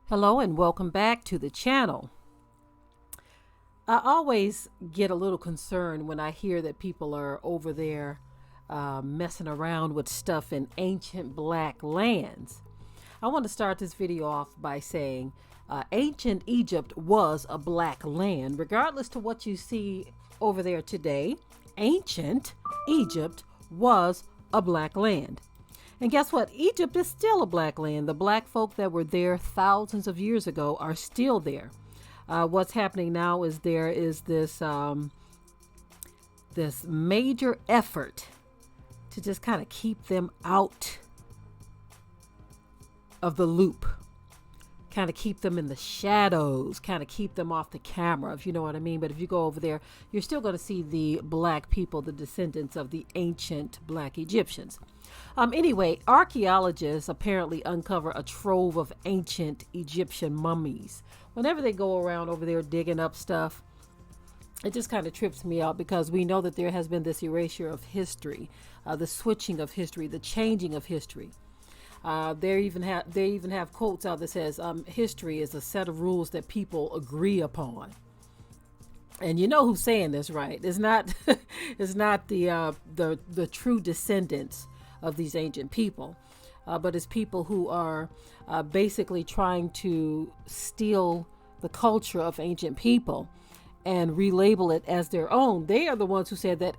Hello and welcome back to the channel. I always get a little concerned when I hear that people are over there messing around with stuff in ancient black lands. I want to start this video off by saying ancient Egypt was a black land. Regardless to what you see over there today, ancient Egypt was a black land. And guess what? Egypt is still a black land. The black folk that were there thousands of years ago are still there. What's happening now is there is this major effort to just kind of keep them out of the loop, kind of keep them in the shadows, kind of keep them off the camera, if you know what I mean. But if you go over there, you're still going to see the black people, the descendants of the ancient black Egyptians. Anyway, archaeologists apparently uncover a trove of ancient Egyptian mummies. Whenever they go around over there digging up stuff, it just kind of trips me out because we know that there has been this erasure of history, the switching of history, the changing of history. They even have quotes out that says history is a set of rules that people agree upon. And you know who's saying this, right? It's not it's not the true descendants of these ancient people, but it's people who are basically trying to steal the culture of ancient people and relabel it as their own. They are the ones who said that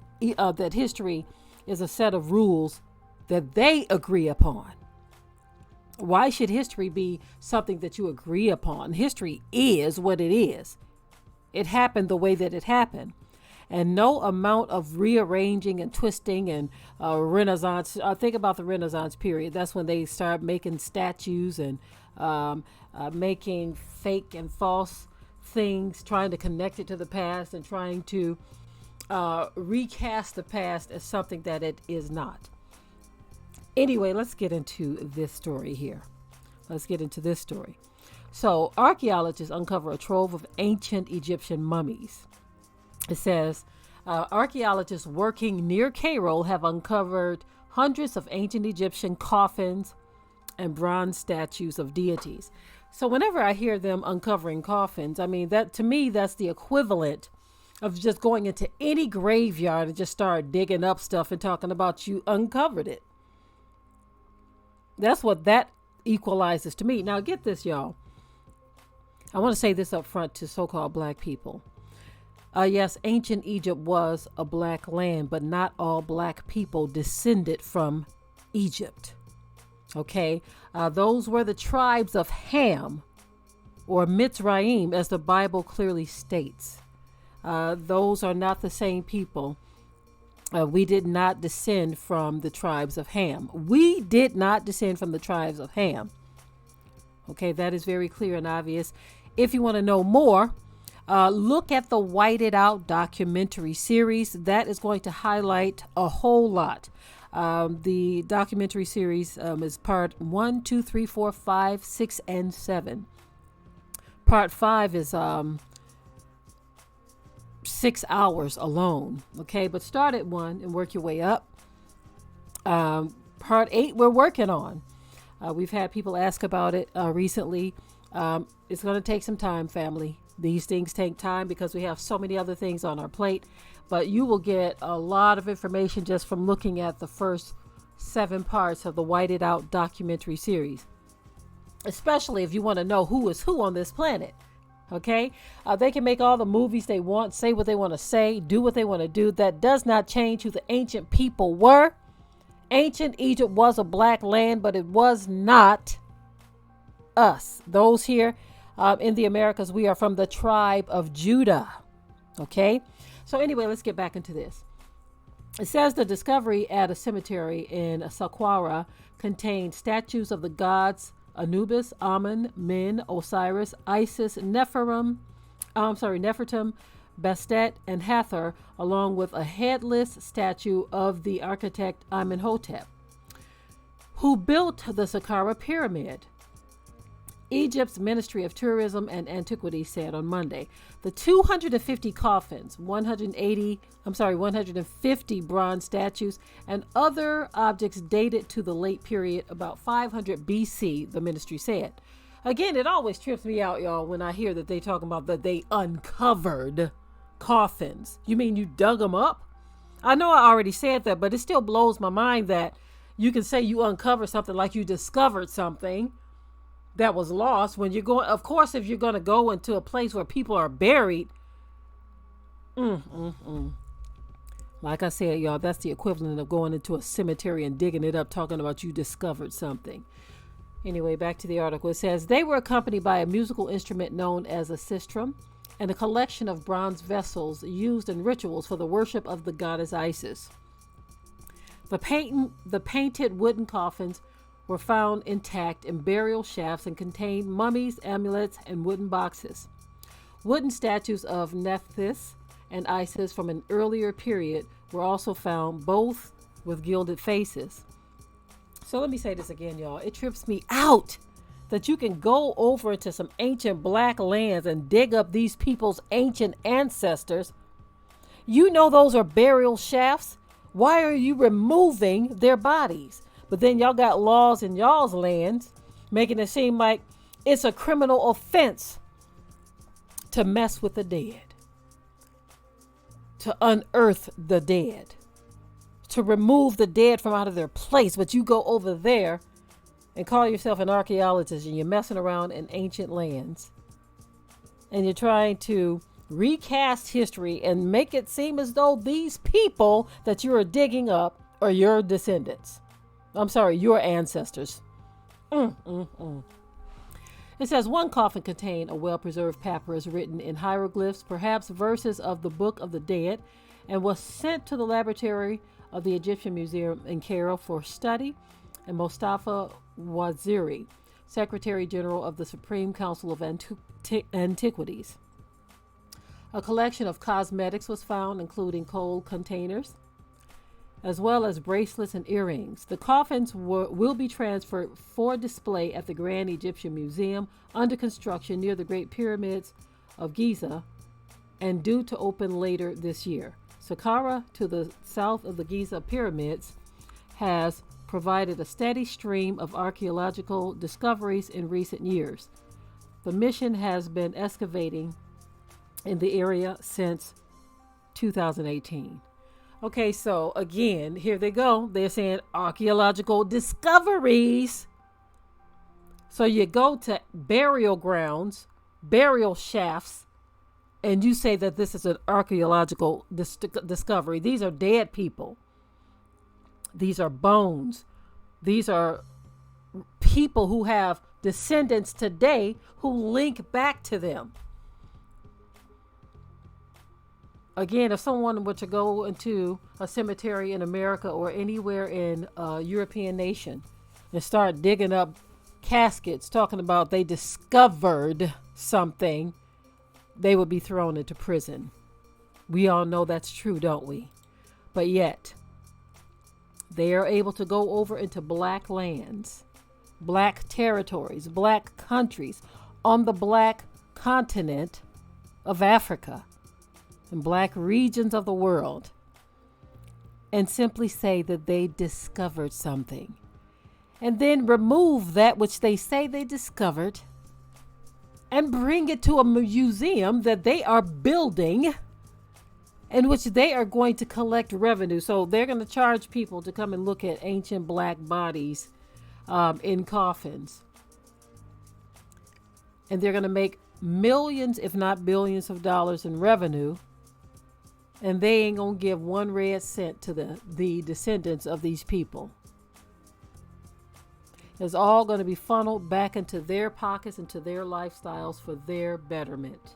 that history is a set of rules that they agree upon. Why should history be something that you agree upon? History is what it is. It happened the way that it happened. And no amount of rearranging and twisting and Renaissance. Think about the Renaissance period. That's when they start making statues and making fake and false things, trying to connect it to the past and trying to recast the past as something that it is not. Anyway, let's get into this story here. So, archaeologists uncover a trove of ancient Egyptian mummies. It says, archaeologists working near Cairo have uncovered hundreds of ancient Egyptian coffins and bronze statues of deities. So whenever I hear them uncovering coffins, I mean, that to me, that's the equivalent of just going into any graveyard and just start digging up stuff and talking about you uncovered it. That's what that equalizes to me. Now, get this, y'all. I want to say this up front to so-called black people. Yes, ancient Egypt was a black land, but not all black people descended from Egypt. Okay, those were the tribes of Ham or Mitzrayim, as the Bible clearly states. Those are not the same people. We did not descend from the tribes of Ham. We did not descend from the tribes of Ham. Okay, that is very clear and obvious. If you want to know more, look at the Whited Out documentary series. That is going to highlight a whole lot. The documentary series is part 1, 2, 3, 4, 5, 6, and 7. Part 5 is 6 hours alone. Okay, but start at 1 and work your way up. Part 8 we're working on. We've had people ask about it recently. It's going to take some time, family. These things take time because we have so many other things on our plate, but you will get a lot of information just from looking at the first 7 parts of the Whited Out documentary series, especially if you want to know who is who on this planet. Okay, they can make all the movies they want, say what they want to say, do what they want to do. That does not change who the ancient people were. Ancient Egypt was a black land, but it was not us. Those here in the Americas, we are from the tribe of Judah. Okay, so anyway, let's get back into this. It says the discovery at a cemetery in Saqqara contained statues of the gods Anubis, Amun, Min, Osiris, Isis, Nefertum, Bastet, and Hathor, along with a headless statue of the architect Amenhotep, who built the Saqqara pyramid. Egypt's Ministry of Tourism and Antiquities said on Monday the 250 coffins, 150 bronze statues, and other objects dated to the late period, about 500 BC, the ministry said. Again, it always trips me out, y'all, when I hear that they talking about that they uncovered coffins. You mean you dug them up? I know I already said that, but it still blows my mind that you can say you uncovered something like you discovered something that was lost when you're going. Of course, if you're going to go into a place where people are buried, like I said, y'all, that's the equivalent of going into a cemetery and digging it up, talking about you discovered something. Anyway, back to the article. It says they were accompanied by a musical instrument known as a sistrum and a collection of bronze vessels used in rituals for the worship of the goddess Isis. The painted wooden coffins were found intact in burial shafts and contained mummies, amulets, and wooden boxes. Wooden statues of Nephthys and Isis from an earlier period were also found, both with gilded faces. So let me say this again, y'all. It trips me out that you can go over into some ancient black lands and dig up these people's ancient ancestors. You know those are burial shafts. Why are you removing their bodies? But then y'all got laws in y'all's lands making it seem like it's a criminal offense to mess with the dead, to unearth the dead, to remove the dead from out of their place. But you go over there and call yourself an archaeologist and you're messing around in ancient lands and you're trying to recast history and make it seem as though these people that you are digging up are your descendants. I'm sorry, your ancestors. It says one coffin contained a well-preserved papyrus written in hieroglyphs, perhaps verses of the Book of the Dead, and was sent to the laboratory of the Egyptian Museum in Cairo for study. And Mustafa Waziri, Secretary General of the Supreme Council of Antiquities. A collection of cosmetics was found, including coal containers, as well as bracelets and earrings. The coffins will be transferred for display at the Grand Egyptian Museum under construction near the Great Pyramids of Giza and due to open later this year. Saqqara, to the south of the Giza pyramids, has provided a steady stream of archaeological discoveries in recent years. The mission has been excavating in the area since 2018. Okay, so again, here they go. They're saying archaeological discoveries. So you go to burial grounds, burial shafts, and you say that this is an archaeological discovery. These are dead people. These are bones. These are people who have descendants today who link back to them. Again, if someone were to go into a cemetery in America or anywhere in a European nation and start digging up caskets talking about they discovered something, they would be thrown into prison. We all know that's true, don't we? But yet, they are able to go over into black lands, black territories, black countries on the black continent of Africa and black regions of the world and simply say that they discovered something and then remove that which they say they discovered and bring it to a museum that they are building in which they are going to collect revenue. So they're going to charge people to come and look at ancient black bodies in coffins. And they're going to make millions, if not billions of dollars in revenue. And they ain't going to give one red cent to the descendants of these people. It's all going to be funneled back into their pockets, into their lifestyles for their betterment.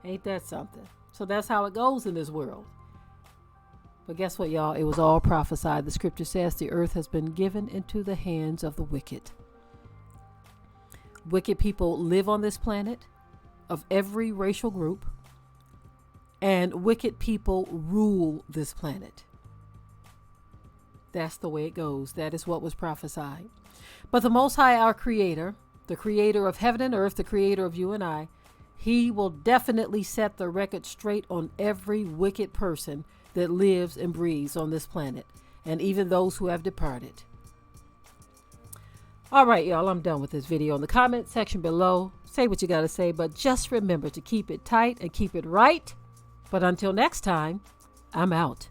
Ain't that something? So that's how it goes in this world. But guess what, y'all? It was all prophesied. The scripture says the earth has been given into the hands of the wicked. Wicked people live on this planet of every racial group. And wicked people rule this planet. That's the way it goes. That is what was prophesied. But the Most High, our Creator, the Creator of heaven and earth, the Creator of you and I, He will definitely set the record straight on every wicked person that lives and breathes on this planet, and even those who have departed. All right, y'all, I'm done with this video. In the comment section below, say what you got to say, but just remember to keep it tight and keep it right. But until next time, I'm out.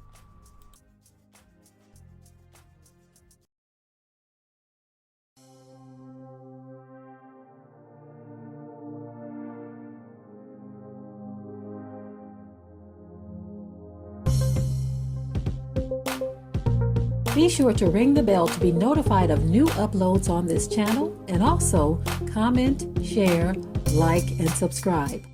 Be sure to ring the bell to be notified of new uploads on this channel, and also comment, share, like, and subscribe.